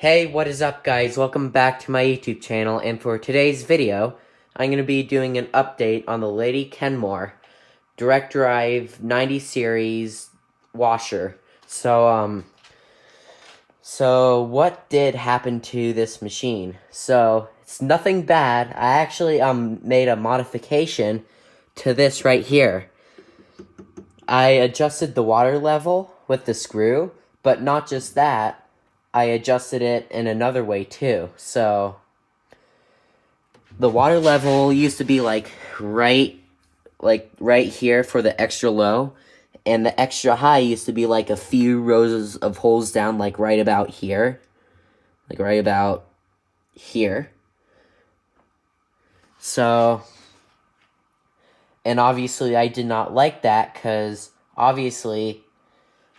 Hey, what is up guys? Welcome back to my YouTube channel, and for today's video, I'm going to be doing an update on the Lady Kenmore Direct Drive 90 series washer. So what did happen to this machine? So, it's nothing bad. I actually made a modification to this right here. I adjusted the water level with the screw, but not just that. I adjusted it in another way too. So the water level used to be right here for the extra low, and the extra high used to be like a few rows of holes down, like right about here. Like right about here. So, and obviously I did not like that, because obviously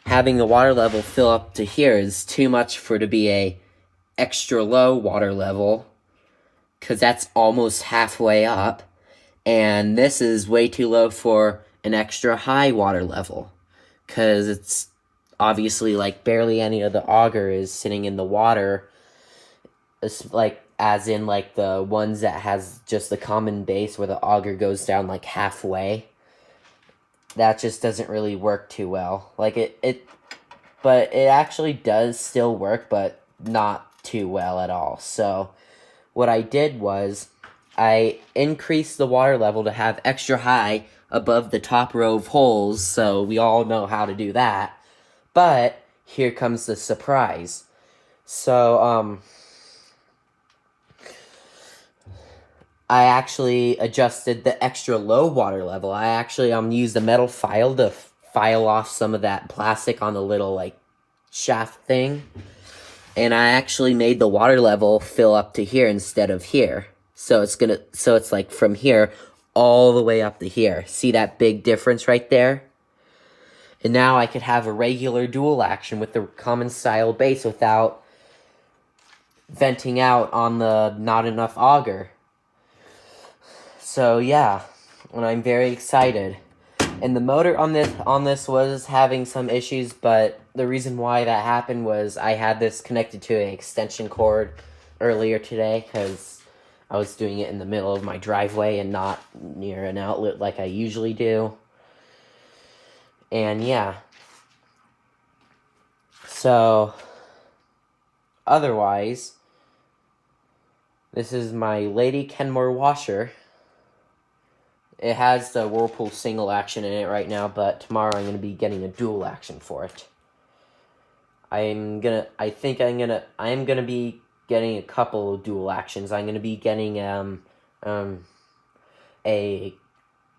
having the water level fill up to here is too much for it to be a extra low water level, because that's almost halfway up, and this is way too low for an extra high water level, because it's obviously like barely any of the auger is sitting in the water, as in like the ones that has just the common base where the auger goes down like halfway. That just doesn't really work too well. But it actually does still work, but not too well at all. So what I did was I increased the water level to have extra high above the top row of holes, so we all know how to do that. But here comes the surprise. So I actually adjusted the extra low water level. I actually used a metal file to file off some of that plastic on the little like shaft thing, and I actually made the water level fill up to here instead of here. So it's like from here all the way up to here. See that big difference right there? And now I could have a regular dual action with the common style base without venting out on the not enough auger. So yeah, and I'm very excited. And the motor on this was having some issues, but the reason why that happened was I had this connected to an extension cord earlier today, because I was doing it in the middle of my driveway and not near an outlet like I usually do. And yeah. So, otherwise, this is my Lady Kenmore washer. It has the Whirlpool single action in it right now, but tomorrow I'm going to be getting a dual action for it. I am going to be getting a couple of dual actions. I'm going to be getting the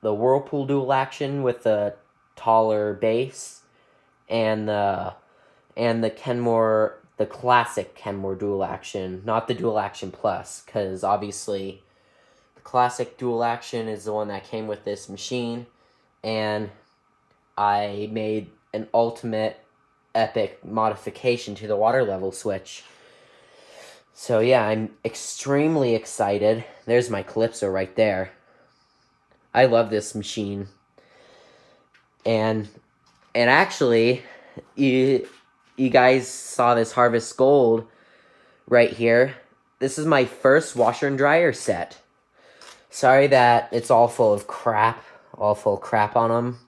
Whirlpool dual action with a taller base, and the Kenmore, the classic Kenmore dual action, not the dual action plus, because obviously classic dual action is the one that came with this machine, and I made an ultimate epic modification to the water level switch. So yeah, I'm extremely excited. There's my Calypso right there. I love this machine. And actually, you guys saw this Harvest Gold right here. This is my first washer and dryer set. Sorry that it's all full of crap on them,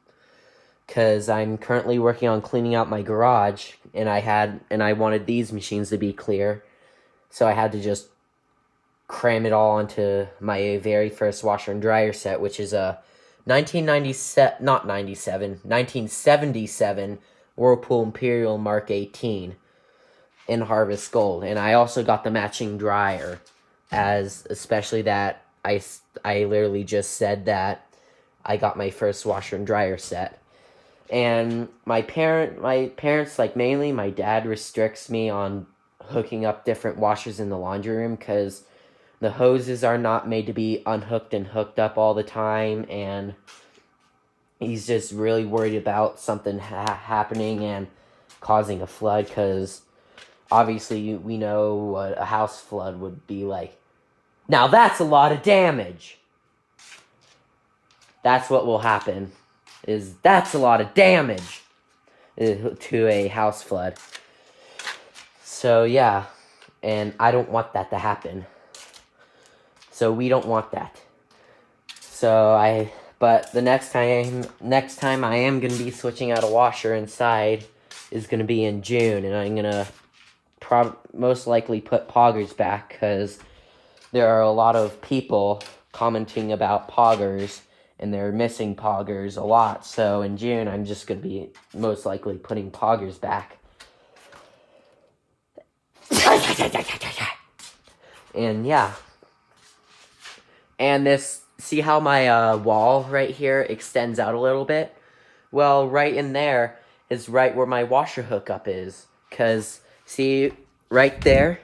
because I'm currently working on cleaning out my garage, and I wanted these machines to be clear, so I had to just cram it all onto my very first washer and dryer set, which is a 1977 Whirlpool Imperial Mark 18 in Harvest Gold, and I also got the matching dryer, especially that I literally just said that I got my first washer and dryer set. And my parents, like mainly my dad, restricts me on hooking up different washers in the laundry room, because the hoses are not made to be unhooked and hooked up all the time, and he's just really worried about something happening and causing a flood, because obviously we know what a house flood would be like. Now that's a lot of damage. That's what will happen. That's a lot of damage to a house flood. So yeah, And I don't want that to happen. So we don't want that. But the next time I am going to be switching out a washer inside is going to be in June, and I'm going to most likely put poggers back, because there are a lot of people commenting about poggers, and they're missing poggers a lot. So in June, I'm just going to be most likely putting poggers back. And yeah. And see how my wall right here extends out a little bit? Well, right in there is right where my washer hookup is. Because, see, right there,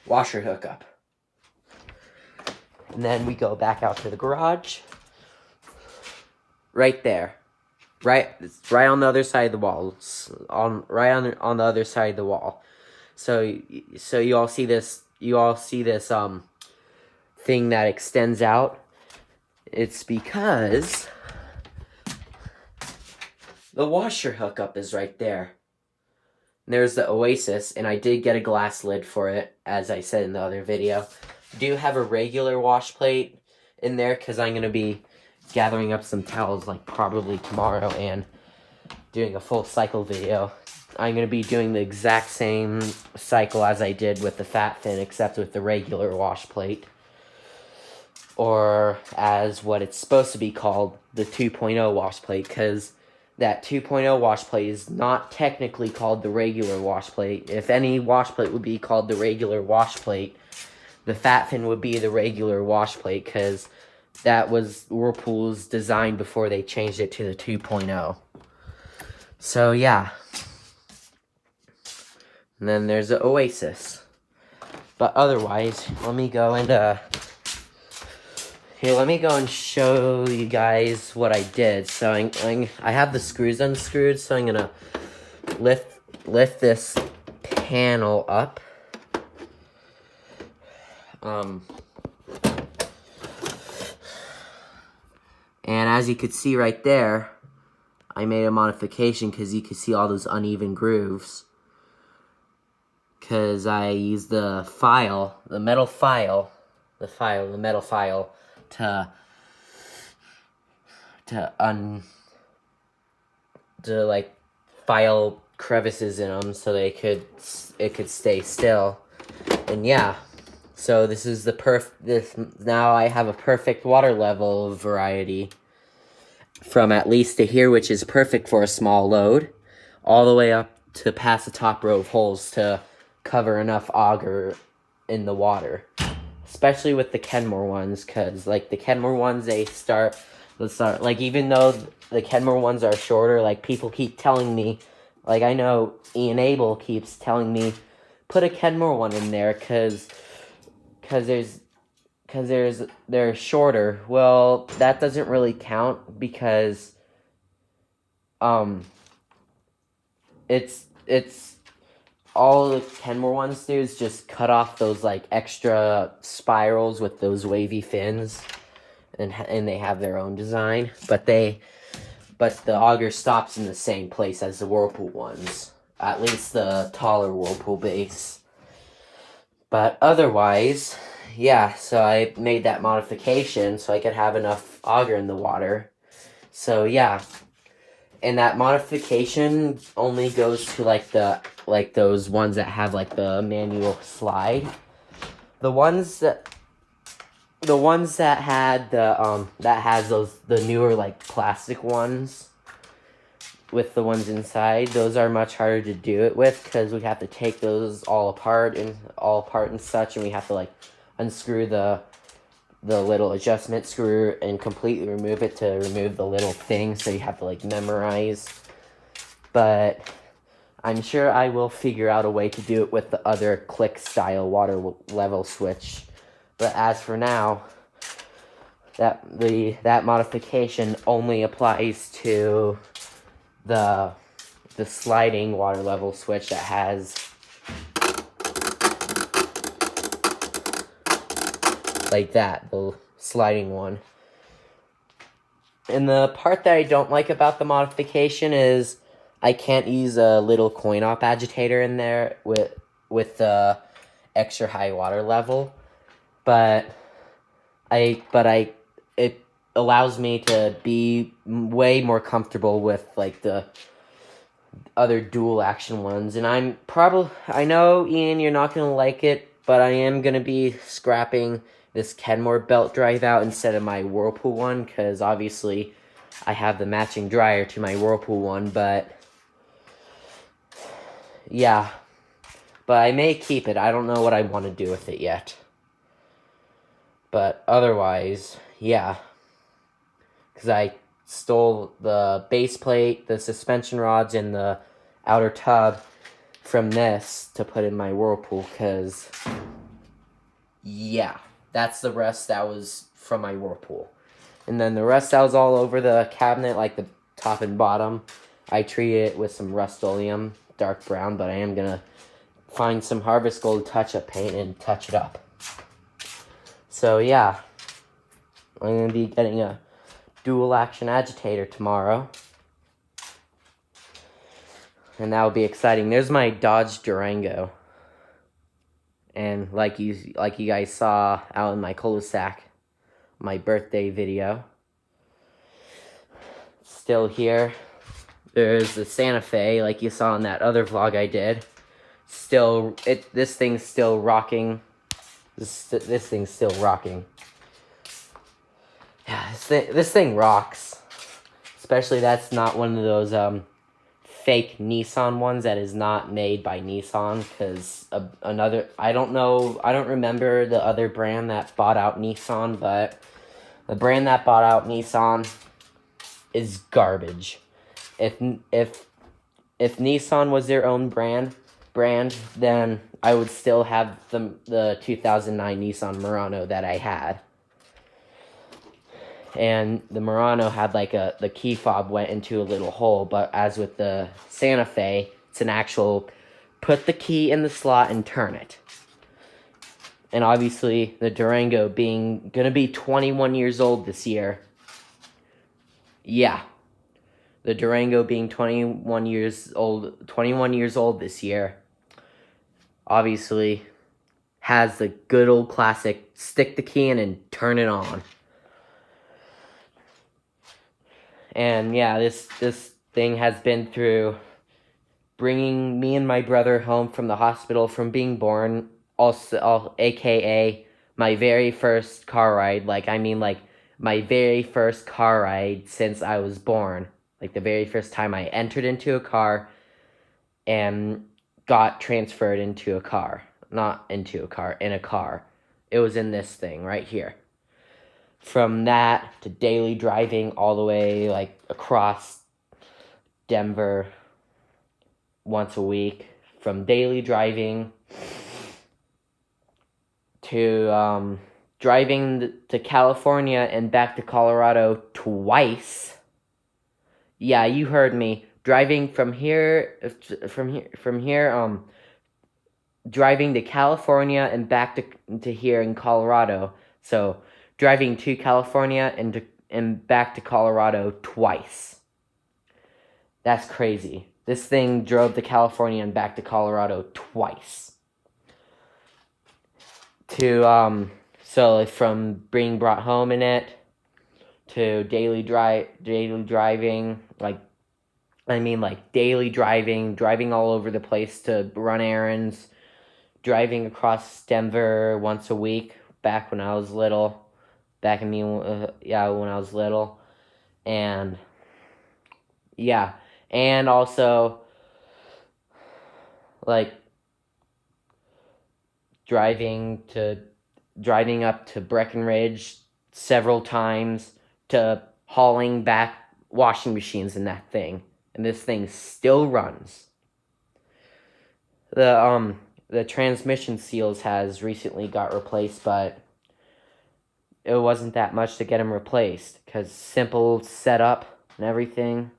washer hookup. And then we go back out to the garage. Right there. It's right on the other side of the wall. On the other side of the wall. So you all see this thing that extends out. It's because the washer hookup is right there. There's the Oasis, and I did get a glass lid for it, as I said in the other video. I do have a regular wash plate in there, because I'm going to be gathering up some towels, like, probably tomorrow, and doing a full cycle video. I'm going to be doing the exact same cycle as I did with the Fat Fin, except with the regular wash plate. Or as what it's supposed to be called, the 2.0 wash plate, because that 2.0 wash plate is not technically called the regular wash plate. If any wash plate would be called the regular wash plate, the Fat Fin would be the regular wash plate, because that was Whirlpool's design before they changed it to the 2.0. So yeah. And then there's the Oasis. But otherwise, let me go and show you guys what I did. So I have the screws unscrewed, so I'm gonna lift this panel up. And as you could see right there, I made a modification because you could see all those uneven grooves. Because I used the metal file, to like file crevices in them so it could stay still. And yeah, so this is now I have a perfect water level variety from at least to here, which is perfect for a small load, all the way up to past the top row of holes to cover enough auger in the water. Especially with the Kenmore ones, because like the Kenmore ones, like, even though the Kenmore ones are shorter, like, people keep telling me, like, I know Abel keeps telling me, put a Kenmore one in there, because they're shorter. Well, that doesn't really count, because it's all the Kenmore ones do is just cut off those, like, extra spirals with those wavy fins, and they have their own design, but the auger stops in the same place as the Whirlpool ones, at least the taller Whirlpool base. But otherwise, yeah, so I made that modification so I could have enough auger in the water. So yeah, and that modification only goes to like those ones that have like the manual slide. The ones that had the newer like plastic ones with the ones inside, those are much harder to do it with, because we have to take those all apart and such, and we have to like unscrew the little adjustment screw and completely remove it to remove the little thing, so you have to like memorize. But I'm sure I will figure out a way to do it with the other click style water level switch. But as for now, that modification only applies to the sliding water level switch that has like that, the sliding one. And the part that I don't like about the modification is I can't use a little coin op agitator in there with the extra high water level, but it allows me to be way more comfortable with like the other dual action ones. And I know, Ian, you're not gonna like it, but I am gonna be scrapping this Kenmore belt drive out instead of my Whirlpool one, because obviously I have the matching dryer to my Whirlpool one. But yeah, but I may keep it. I don't know what I want to do with it yet. But otherwise, yeah, because I stole the base plate, the suspension rods, and the outer tub from this to put in my Whirlpool, because yeah, that's the rest that was from my Whirlpool. And then the rest that was all over the cabinet, like the top and bottom, I treated it with some Rust-Oleum dark brown, but I am gonna find some Harvest Gold touch-up paint and touch it up. So yeah, I'm gonna be getting a dual action agitator tomorrow, and that will be exciting. There's my Dodge Durango, and like you guys saw out in my cul-de-sac, my birthday video, still here. There's the Santa Fe, like you saw in that other vlog I did. This thing's still rocking. This thing's still rocking. Yeah, this thing rocks. Especially that's not one of those fake Nissan ones that is not made by Nissan, because I don't remember the other brand that bought out Nissan, but the brand that bought out Nissan is garbage. If Nissan was their own brand, then I would still have the 2009 Nissan Murano that I had. And the Murano had like the key fob went into a little hole, but as with the Santa Fe, it's an actual put the key in the slot and turn it. And obviously the Durango gonna be 21 years old this year. Yeah. The Durango being 21 years old this year, obviously has the good old classic stick the key in and turn it on. And yeah, this thing has been through bringing me and my brother home from the hospital from being born, also aka my very first car ride, my very first car ride since I was born. Like the very first time I entered into a car and got transferred into a car. Not into a car, in a car. It was in this thing right here. From that to daily driving all the way like across Denver once a week. From daily driving to driving to California and back to Colorado twice. Yeah, you heard me. Driving from here, driving to California and back to here in Colorado. So driving to California and back to Colorado twice. That's crazy. This thing drove to California and back to Colorado twice. So from being brought home in it to daily driving, daily driving all over the place to run errands, driving across Denver once a week back when I was little, when I was little, and yeah, and also like driving up to Breckenridge several times, to hauling back washing machines in that thing, and this thing still runs. The transmission seals has recently got replaced, but it wasn't that much to get them replaced, because simple setup and everything.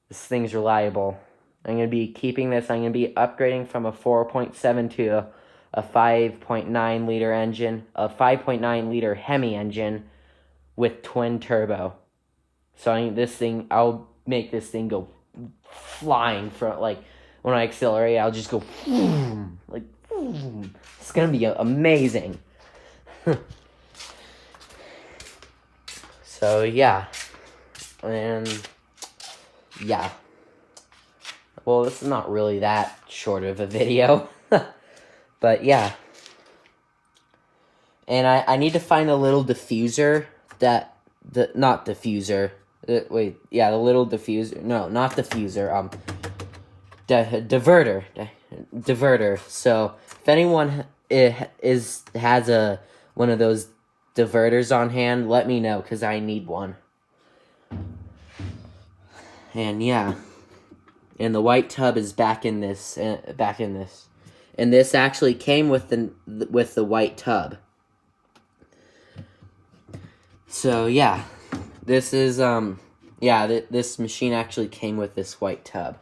This thing's reliable. I'm going to be keeping this. I'm going to be upgrading from a 4.7 to a 5.9 liter engine, a 5.9 liter Hemi engine with twin turbo. So I'll make this thing go flying from, like, when I accelerate, I'll just go, like, it's gonna be amazing. So, yeah. And, yeah. Well, this is not really that short of a video. But, yeah. And I need to find a little diffuser that... not diffuser. The little diffuser. No, not diffuser. Diverter. Diverter. So, if anyone has one of those diverters on hand, let me know, because I need one. And yeah. And the white tub is back in this. And this actually came with the white tub. So yeah. This is this machine actually came with this white tub.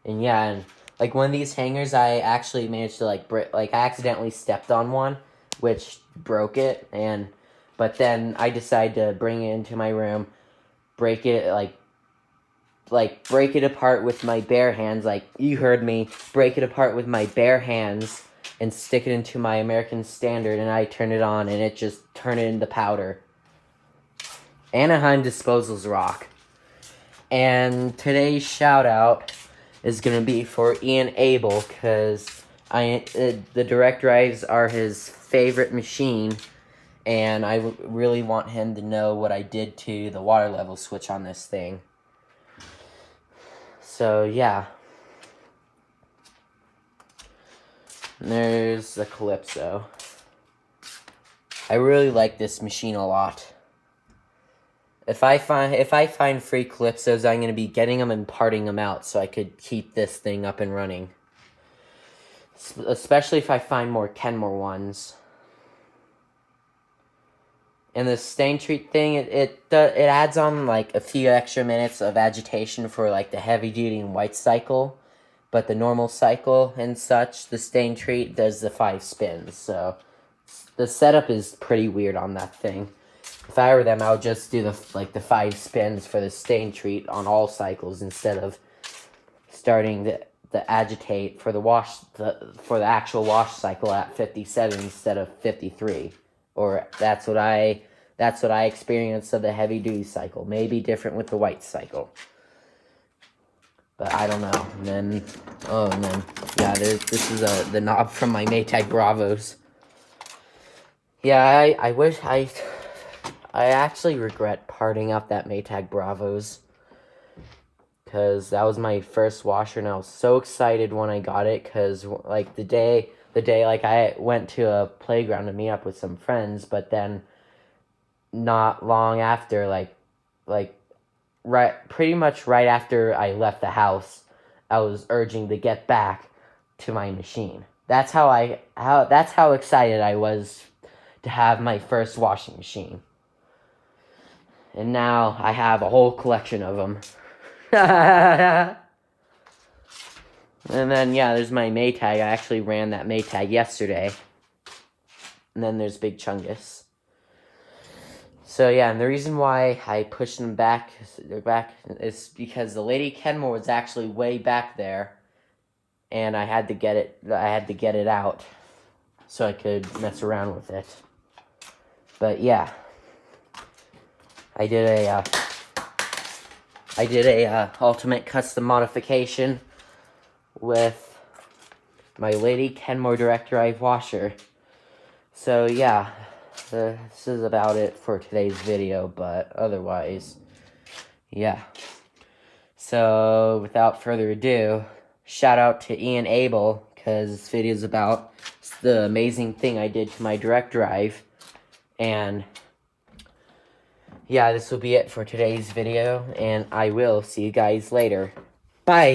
And yeah, and like one of these hangers, I actually managed to I accidentally stepped on one, which broke it, but then I decided to bring it into my room, break it break it apart with my bare hands, like you heard me, break it apart with my bare hands and stick it into my American Standard, and I turn it on and it just turned it into powder. Anaheim Disposals rock. And today's shout out is going to be for Ian Abel, because the direct drives are his favorite machine, and I really want him to know what I did to the water level switch on this thing. So, yeah. And there's the Calypso. I really like this machine a lot. If I find free Calypsos, I'm going to be getting them and parting them out so I could keep this thing up and running. Especially if I find more Kenmore ones. And the stain treat thing, it adds on like a few extra minutes of agitation for like the heavy duty and white cycle. But the normal cycle and such, the stain treat does the 5 spins. So the setup is pretty weird on that thing. If I were them, I would just do the 5 spins for the stain treat on all cycles instead of starting the agitate for the actual wash cycle at 57 instead of 53. Or that's what I experienced of the heavy duty cycle. Maybe different with the white cycle, but I don't know. And then this is the knob from my Maytag Bravos. Yeah, I wish I actually regret parting out that Maytag Bravos, because that was my first washer, and I was so excited when I got it, because like the day I went to a playground to meet up with some friends, but then not long after, pretty much right after I left the house, I was urging to get back to my machine. That's how excited I was to have my first washing machine. And now I have a whole collection of them. And then, yeah, there's my Maytag. I actually ran that Maytag yesterday. And then there's Big Chungus. So, yeah, and the reason why I pushed them back is because the Lady Kenmore was actually way back there. And I had to get it out so I could mess around with it. But, yeah. I did a ultimate custom modification with my Lady Kenmore direct drive washer. So yeah, this is about it for today's video, but otherwise, yeah. So without further ado, shout out to Ian Abel, because this video is about the amazing thing I did to my direct drive. And yeah, this will be it for today's video, and I will see you guys later. Bye!